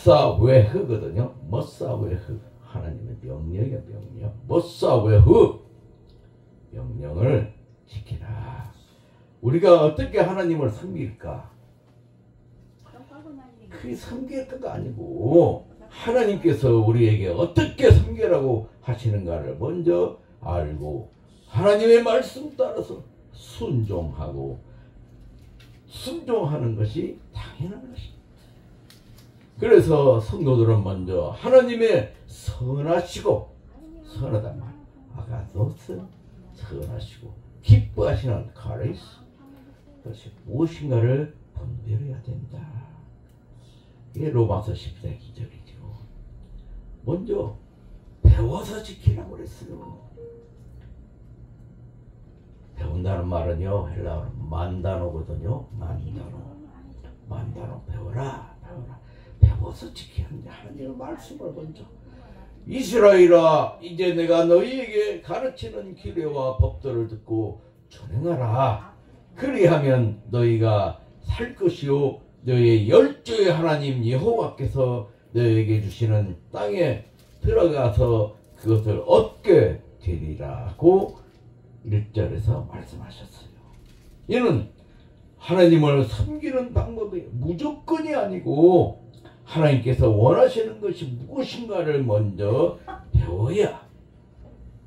머싸웨흐거든요. 머싸웨흐. 하나님의 명령이야, 명령. 머싸웨흐. 명령을 지키라. 우리가 어떻게 하나님을 섬길까? 그게 섬기겠다가 아니고 하나님께서 우리에게 어떻게 섬기라고 하시는가를 먼저 알고 하나님의 말씀 따라서 순종하고 순종하는 것이 당연한 것입니다. 그래서 성도들은 먼저 하나님의 선하시고 선하단 말 아가도스 선하시고 기뻐하시는 가레이스 그것이 무엇인가를 분별해야 된다. 이게 로마서 10장 2절이죠. 먼저 배워서 지키라고 그랬어요. 배운다는 말은요 헬라어로 만다노거든요. 만다노 배워라. 배워서 지키는데 하나님의 말씀을 먼저 이스라엘아 이제 내가 너희에게 가르치는 규례와 법도를 듣고 준행하라. 그리하면 너희가 살 것이요 너희의 열조의 하나님 여호와께서 너희에게 주시는 땅에 들어가서 그것을 얻게 되리라고 1절에서 말씀하셨어요. 이는 하나님을 섬기는 방법이 무조건이 아니고 하나님께서 원하시는 것이 무엇인가를 먼저 배워야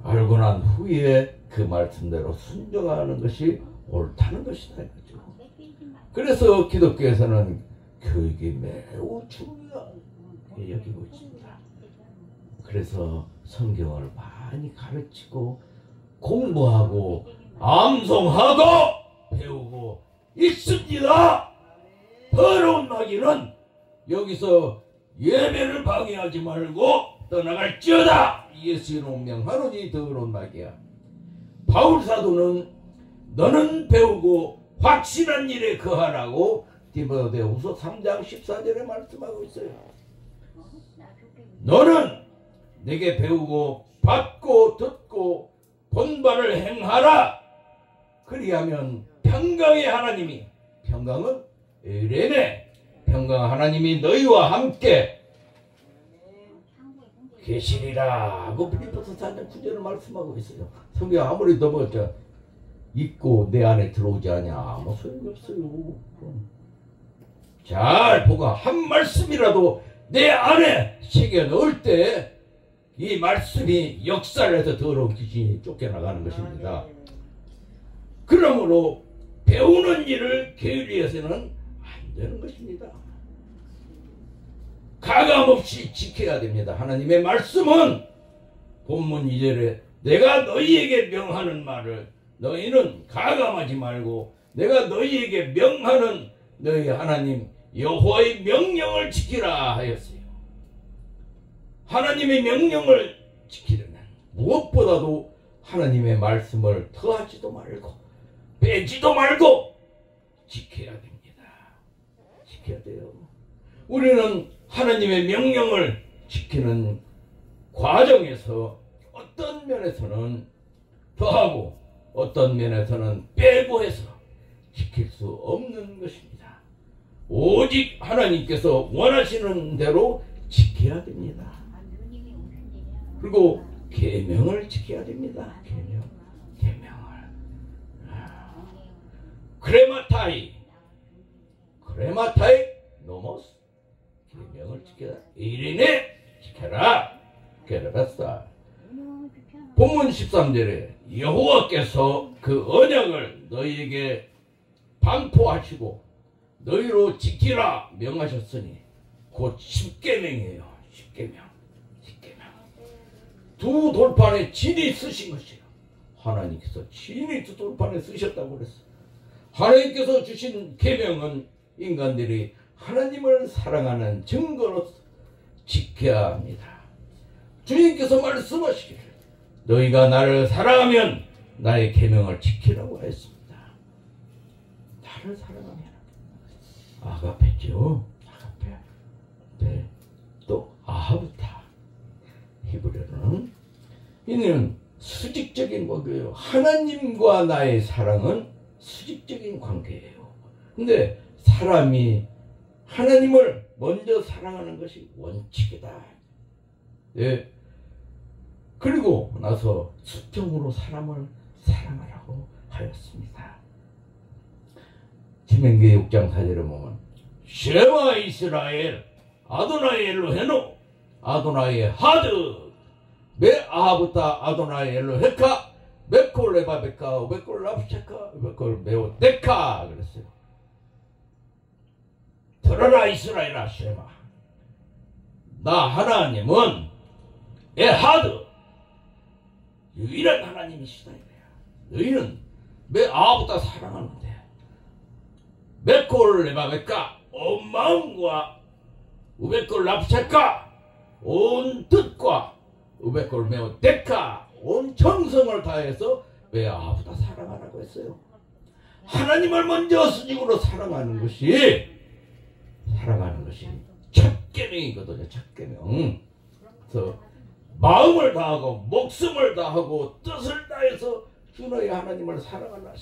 알고 난 후에 그 말씀대로 순종하는 것이 옳다는 것이다. 이거죠. 그래서 기독교에서는 교육이 매우 중요하게 여기고 있습니다. 그래서 성경을 많이 가르치고 공부하고 암송하고 배우고 있습니다. 더러운 마귀는 여기서 예배를 방해하지 말고 떠나갈지어다. 예수로 명하노니 더러운 마귀야. 바울사도는 너는 배우고 확실한 일에 거하라고 디모데후서 3장 14절에 말씀하고 있어요. 너는 내게 배우고 받고 듣고 본 바를 행하라. 그리하면 평강의 하나님이 평강은 에레네 평강 하나님이 너희와 함께 계시리라 하고 빌립보서 4장 9절을 말씀하고 있어요. 성경 아무리 더 뭐죠 있고 내 안에 들어오지 않냐 아무 소용이 없어요. 잘 보고 한 말씀이라도 내 안에 새겨 넣을 때 이 말씀이 역사를 해서 더러운 귀신이 쫓겨나가는 것입니다. 그러므로 배우는 일을 게을리해서는 안 되는 것입니다. 가감없이 지켜야 됩니다. 하나님의 말씀은 본문 2절에 내가 너희에게 명하는 말을 너희는 가감하지 말고 내가 너희에게 명하는 너희 하나님 여호와의 명령을 지키라 하였어요. 하나님의 명령을 지키려면 무엇보다도 하나님의 말씀을 더하지도 말고 빼지도 말고 지켜야 됩니다. 지켜야 돼요. 우리는 하나님의 명령을 지키는 과정에서 어떤 면에서는 더하고 어떤 면에서는 빼고 해서 지킬 수 없는 것입니다. 오직 하나님께서 원하시는 대로 지켜야 됩니다. 그리고 계명을 지켜야 됩니다. 계명을 크레마타이 노모스 계명을 지켜라. 이리네 지켜라. 게르베사 본문 13절에 여호와께서 그 언약을 너희에게 반포하시고 너희로 지키라 명하셨으니 곧 십계명이에요. 십계명. 두 돌판에 진이 쓰신 것이에요. 하나님께서 진이 두 돌판에 쓰셨다고 그랬어요. 하나님께서 주신 계명은 인간들이 하나님을 사랑하는 증거로 지켜야 합니다. 주님께서 말씀하시기를 너희가 나를 사랑하면 나의 계명을 지키라고 했습니다. 나를 사랑하면 아가페죠. 아가페. 네. 또 아하부타. 히브리어는 이는 수직적인 관계예요. 하나님과 나의 사랑은 수직적인 관계예요. 근데 사람이 하나님을 먼저 사랑하는 것이 원칙이다. 예. 그리고 나서 수평으로 사람을 사랑하라고 하였습니다. 신명기 6장 4절에 보면 쉐마 이스라엘 아도나이 엘로헤노 아도나이 하드 메 아하부타 아도나이 엘로헤카 메콜 레바베카 메콜 랍샤카 메콜 메오데카 그랬어요. 들어라 이스라엘아 쉐마, 나 하나님은 에하드 유일한 하나님이시다 이거야. 너희는 내 아부터 사랑하는데 메콜 레바베카 온 마음과 우베콜 랍샤카 온 뜻과 우베콜 메오 데카 온 정성을 다해서 내 아부터 사랑하라고 했어요. 하나님을 먼저 수직으로 사랑하는 것이 첫 계명이거든요. 첫 계명. 그래서 마음을 다하고 목숨을 다하고 뜻을 다해서 주 너희 하나님을 사랑하라.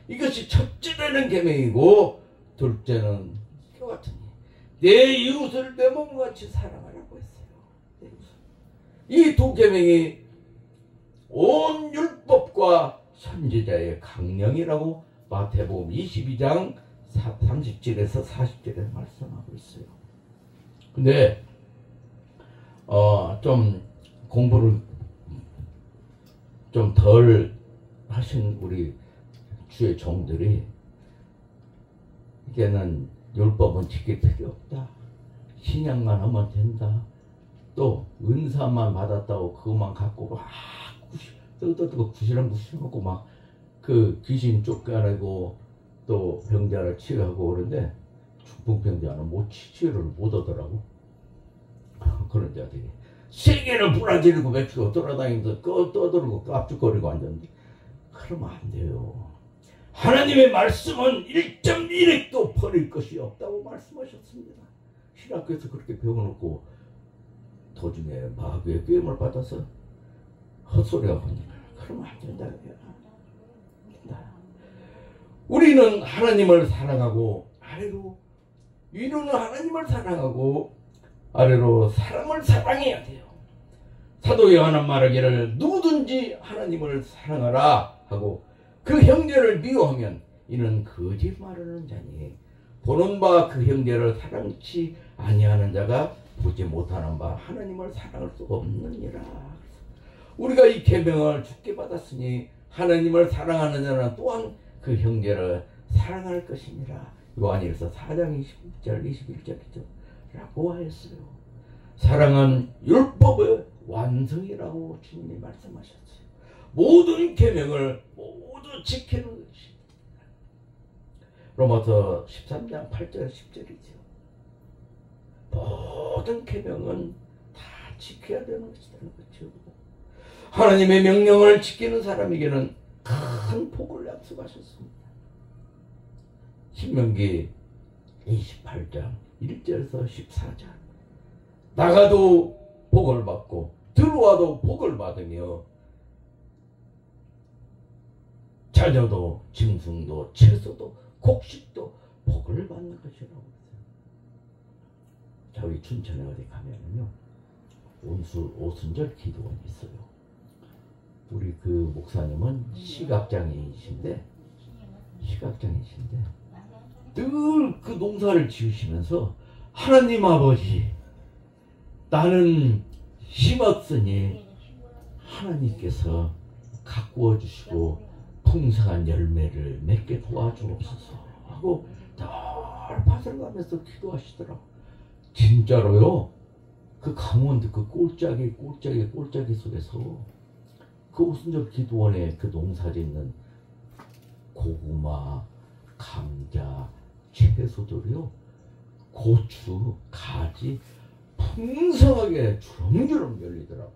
이것이 첫째 되는 계명이고, 둘째는 이와 같으니 내 이웃을 내 몸같이 사랑하라고 했어요. 이 두 계명이 온 율법과 선지자의 강령이라고 마태복음 22장 30절에서 40절에 말씀하고 있어요. 근데 좀 공부를 좀 덜 하신 우리 주의 종들이 이게는 율법은 지킬 필요 없다, 신약만 하면 된다, 또 은사만 받았다고 그것만 갖고 막 구시렁구시렁하고 막 그 귀신 쫓겨내고 또 병자를 치료하고 그러는데 중풍병자는 치료를 못 하더라고. 그런 자들이 세계를 부라지르고 맥히고 돌아다니면서 떠들고 깝죽거리고 앉았는데 그러면 안 돼요. 하나님의 말씀은 1.1핵도 버릴 것이 없다고 말씀하셨습니다. 신학교에서 그렇게 배워놓고 도중에 마귀의 꾀임을 받아서 헛소리가 보니까 그러면 안 된다. 우리는 하나님을 사랑하고 아래로, 위로는 하나님을 사랑하고 아래로 사람을 사랑해야 돼요. 사도 요한은 말하기를 누구든지 하나님을 사랑하라 하고 그 형제를 미워하면 이는 거짓말하는 자니 보는 바 그 형제를 사랑치 아니하는 자가 보지 못하는 바 하나님을 사랑할 수 없느니라. 우리가 이 계명을 주께 받았으니 하나님을 사랑하는 자는 또한 그 형제를 사랑할 것이니라. 요한일서 4장 20절 21절이죠. 라고 하였어요. 사랑은 율법의 완성이라고 주님이 말씀하셨어요. 모든 계명을 모두 지키는 것입니다. 로마서 13장 8절 10절이죠. 모든 계명은 다 지켜야 되는 것이라는 거죠. 하나님의 명령을 지키는 사람에게는 큰 복을 약속하셨습니다. 신명기 28장 1절에서 14절 나가도 복을 받고 들어와도 복을 받으며 자녀도 짐승도 채소도 곡식도 복을 받는 것이라고 했어요. 저희 춘천에 어디 가면은요 오순절 기도원이 있어요. 우리 그 목사님은 시각장애이신데 늘 그 농사를 지으시면서 하나님 아버지 나는 심었으니 하나님께서 가꾸어 주시고 풍성한 열매를 맺게 도와주옵소서 하고 늘 바슬가면서 기도하시더라고. 진짜로요. 그 강원도 그 꼴짜기 속에서 그 오순절 기도원에 그 농사 짓는 고구마, 감자, 채소들이요, 고추, 가지 풍성하게 주렁주렁 열리더라고.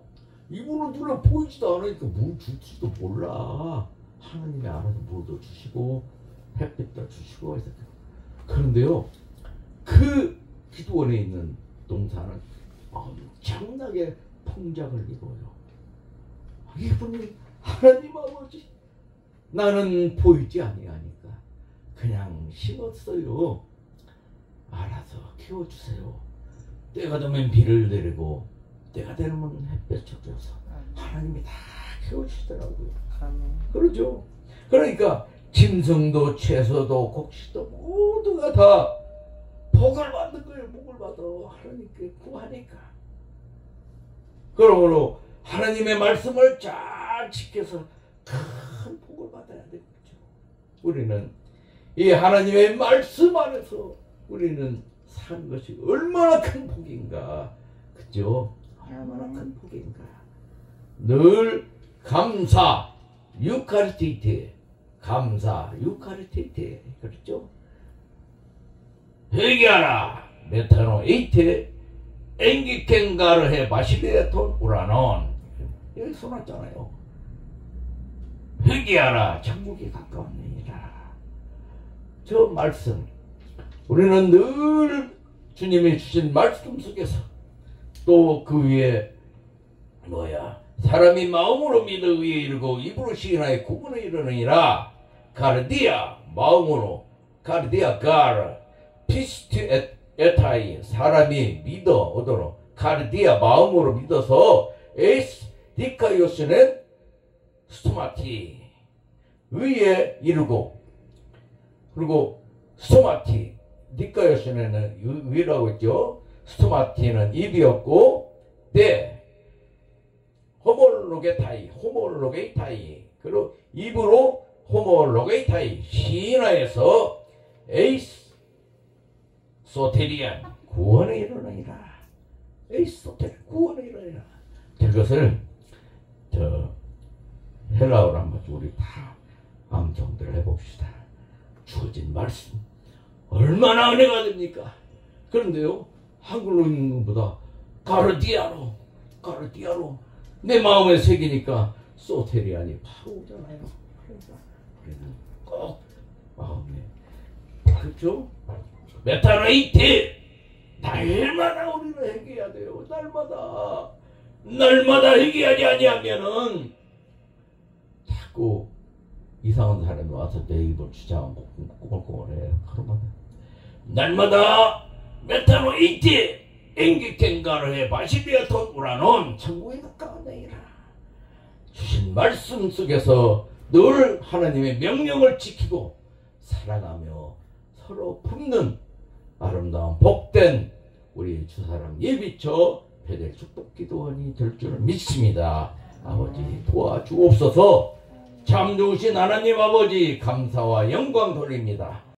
이분은 눈에 보이지도 않으니까 물 줄지도 몰라. 하나님이 알아서 물도 주시고 햇빛도 주시고 해서. 그런데요, 그 기도원에 있는 농사는 엄청나게 풍작을 이루어요. 이분이 하나님 아버지 나는 보이지 아니하니까 그냥 심었어요. 알아서 키워주세요. 때가 되면 비를 내리고 때가 되면 햇볕을 줘서 하나님이 다 키워주시더라고요. 그러죠. 그러니까 짐승도 채소도 곡식도 모두가 다 복을 받는 거예요. 복을 받아. 하나님께 구하니까. 그러므로 하나님의 말씀을 잘 지켜서 큰 복을 받아야 되겠죠. 우리는 이 하나님의 말씀 안에서 우리는 산 것이 얼마나 큰 복인가. 그죠? 얼마나 큰 복인가. 늘 감사 유카리티테, 감사 유카리티테. 그렇죠? 회개하라 메타노 에이테 엥기켄가르헤 바시리에톤 우라논. 여기 써놨잖아요. 회개하라 천국이 가까웠느니라. 저 말씀 우리는 늘 주님이 주신 말씀 속에서 또 그 위에 사람이 마음으로 믿어 의에 이르고 입으로 시인하여 구원에 이르느니라. 가르디아 마음으로 가르디아 가르 피스트 에타이 사람이 믿어 오도록 가르디아 마음으로 믿어서 에이스 디카이오스는 스토마티 의에 이르고 그리고 스토마티 디카이오스는 의라고 했죠. 스토마티는 입이었고 네 호몰로게타이 그리고 입으로 호몰로게타이 시인하여서 에이스 소테리안 구원에 이르느니라. 에이스 소테리안 구원에 이르느니라. 그것을 헬라어로 한번 우리 다 암송들을 해봅시다. 주어진 말씀 얼마나 은혜가 됩니까? 그런데요 한글로 읽는 것보다 가르디아로 내 마음에 새기니까 소테리안이 바로 오잖아요. 그러니까 우리는 꼭 마음에 그렇죠? 메타레이트 날마다 우리는 회개해야 돼요. 날마다 회개하지 아니하면은 자꾸 이상한 사람이 와서 내 입을 주장하고 꾸물꾸물해요. 그러면 날마다 메타레이트 엥기켄가르헤 바시리에톤 우라논 천국에 가까웠느니라. 주신 말씀 속에서 늘 하나님의 명령을 지키고 살아가며 서로 품는 아름다운 복된 우리 주사람 예비처 베델 축복 기도원이 될 줄을 믿습니다. 아버지 도와주옵소서. 참 좋으신 하나님 아버지 감사와 영광 돌립니다.